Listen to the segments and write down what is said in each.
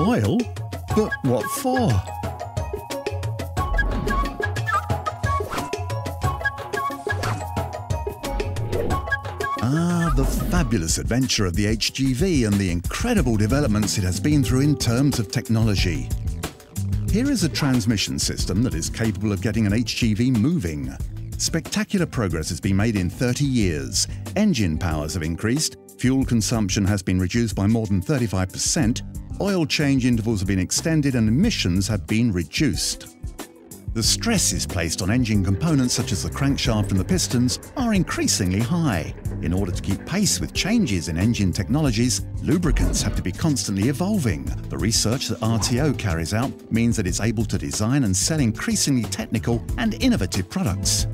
oil? But what for? The fabulous adventure of the HGV and the incredible developments it has been through in terms of technology. Here is a transmission system that is capable of getting an HGV moving. Spectacular progress has been made in 30 years. Engine powers have increased, fuel consumption has been reduced by more than 35%, oil change intervals have been extended and emissions have been reduced. The stresses placed on engine components such as the crankshaft and the pistons are increasingly high. In order to keep pace with changes in engine technologies, lubricants have to be constantly evolving. The research that RTO carries out means that it's able to design and sell increasingly technical and innovative products.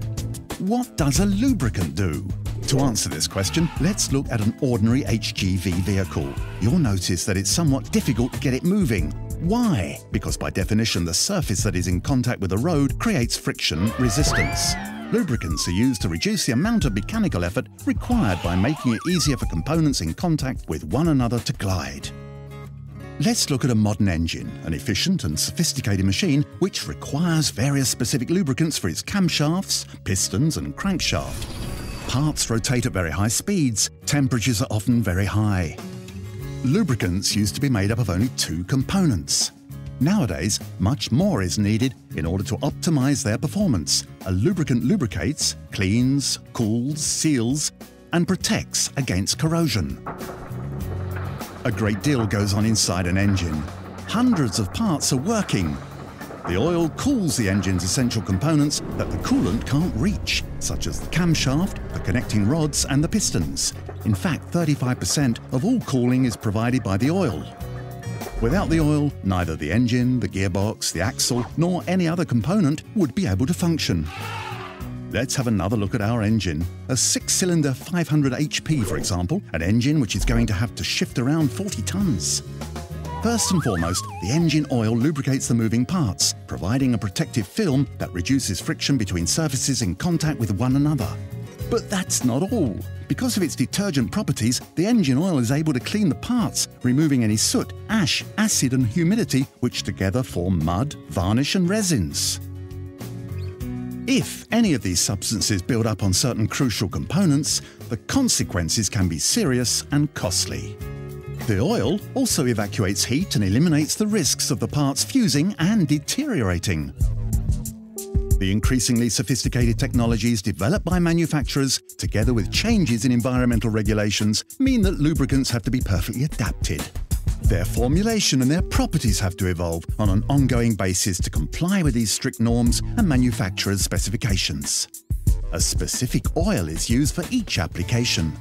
What does a lubricant do? To answer this question, let's look at an ordinary HGV vehicle. You'll notice that it's somewhat difficult to get it moving. Why? Because by definition, the surface that is in contact with the road creates friction resistance. Lubricants are used to reduce the amount of mechanical effort required by making it easier for components in contact with one another to glide. Let's look at a modern engine, an efficient and sophisticated machine which requires various specific lubricants for its camshafts, pistons and crankshaft. Parts rotate at very high speeds, temperatures are often very high. Lubricants used to be made up of only two components. Nowadays, much more is needed in order to optimize their performance. A lubricant lubricates, cleans, cools, seals, and protects against corrosion. A great deal goes on inside an engine. Hundreds of parts are working. The oil cools the engine's essential components that the coolant can't reach, such as the camshaft, the connecting rods, and the pistons. In fact, 35% of all cooling is provided by the oil. Without the oil, neither the engine, the gearbox, the axle, nor any other component would be able to function. Let's have another look at our engine. A 6-cylinder 500 HP, for example, an engine which is going to have to shift around 40 tons. First and foremost, the engine oil lubricates the moving parts, providing a protective film that reduces friction between surfaces in contact with one another. But that's not all. Because of its detergent properties, the engine oil is able to clean the parts, removing any soot, ash, acid and humidity, which together form mud, varnish and resins. If any of these substances build up on certain crucial components, the consequences can be serious and costly. The oil also evacuates heat and eliminates the risks of the parts fusing and deteriorating. The increasingly sophisticated technologies developed by manufacturers, together with changes in environmental regulations, mean that lubricants have to be perfectly adapted. Their formulation and their properties have to evolve on an ongoing basis to comply with these strict norms and manufacturers' specifications. A specific oil is used for each application.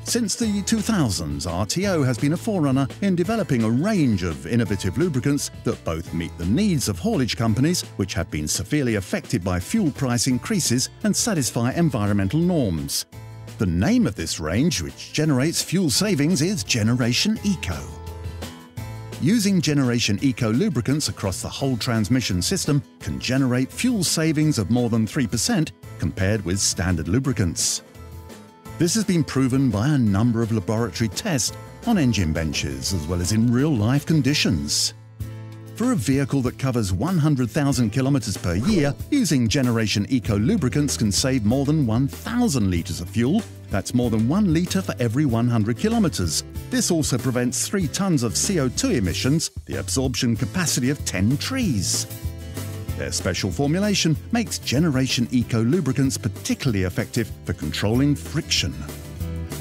Since the 2000s, RTO has been a forerunner in developing a range of innovative lubricants that both meet the needs of haulage companies, which have been severely affected by fuel price increases, and satisfy environmental norms. The name of this range, which generates fuel savings, is Generation Eco. Using Generation Eco lubricants across the whole transmission system can generate fuel savings of more than 3% compared with standard lubricants. This has been proven by a number of laboratory tests on engine benches as well as in real-life conditions. For a vehicle that covers 100,000 kilometers per year, using Generation Eco lubricants can save more than 1,000 litres of fuel. That's more than 1 litre for every 100 kilometres. This also prevents 3 tonnes of CO2 emissions, the absorption capacity of 10 trees. Their special formulation makes Generation Eco lubricants particularly effective for controlling friction.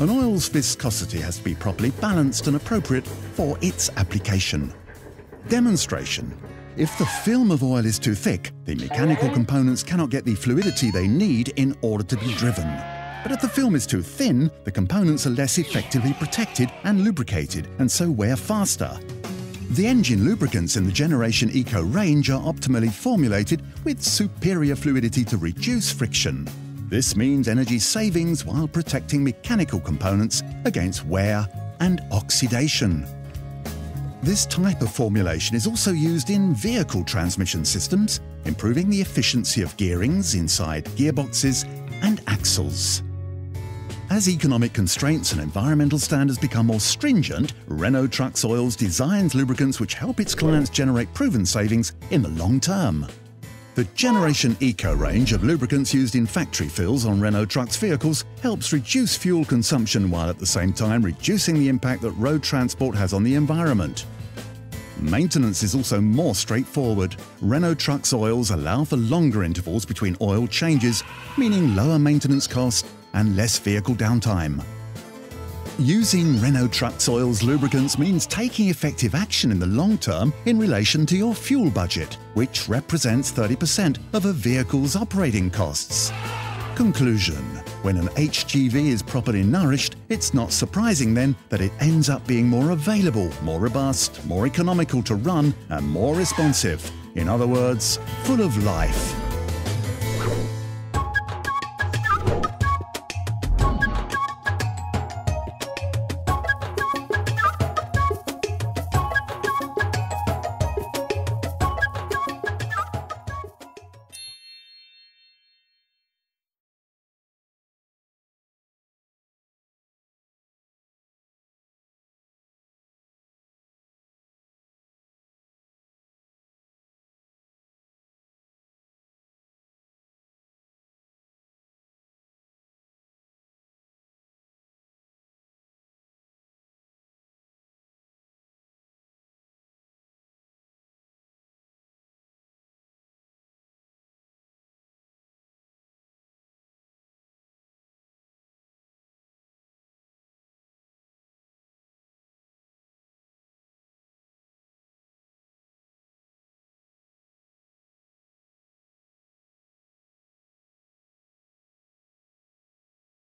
An oil's viscosity has to be properly balanced and appropriate for its application. Demonstration. If the film of oil is too thick, the mechanical components cannot get the fluidity they need in order to be driven. But if the film is too thin, the components are less effectively protected and lubricated, and so wear faster. The engine lubricants in the Generation Eco range are optimally formulated with superior fluidity to reduce friction. This means energy savings while protecting mechanical components against wear and oxidation. This type of formulation is also used in vehicle transmission systems, improving the efficiency of gearings inside gearboxes and axles. As economic constraints and environmental standards become more stringent, Renault Trucks Oils designs lubricants which help its clients generate proven savings in the long term. The Generation Eco range of lubricants used in factory fills on Renault Trucks vehicles helps reduce fuel consumption while at the same time reducing the impact that road transport has on the environment. Maintenance is also more straightforward. Renault Trucks Oils allow for longer intervals between oil changes, meaning lower maintenance costs and less vehicle downtime. Using Renault Trucks Oils lubricants means taking effective action in the long term in relation to your fuel budget, which represents 30% of a vehicle's operating costs. Conclusion: when an HGV is properly nourished, it's not surprising then that it ends up being more available, more robust, more economical to run, and more responsive. In other words, full of life.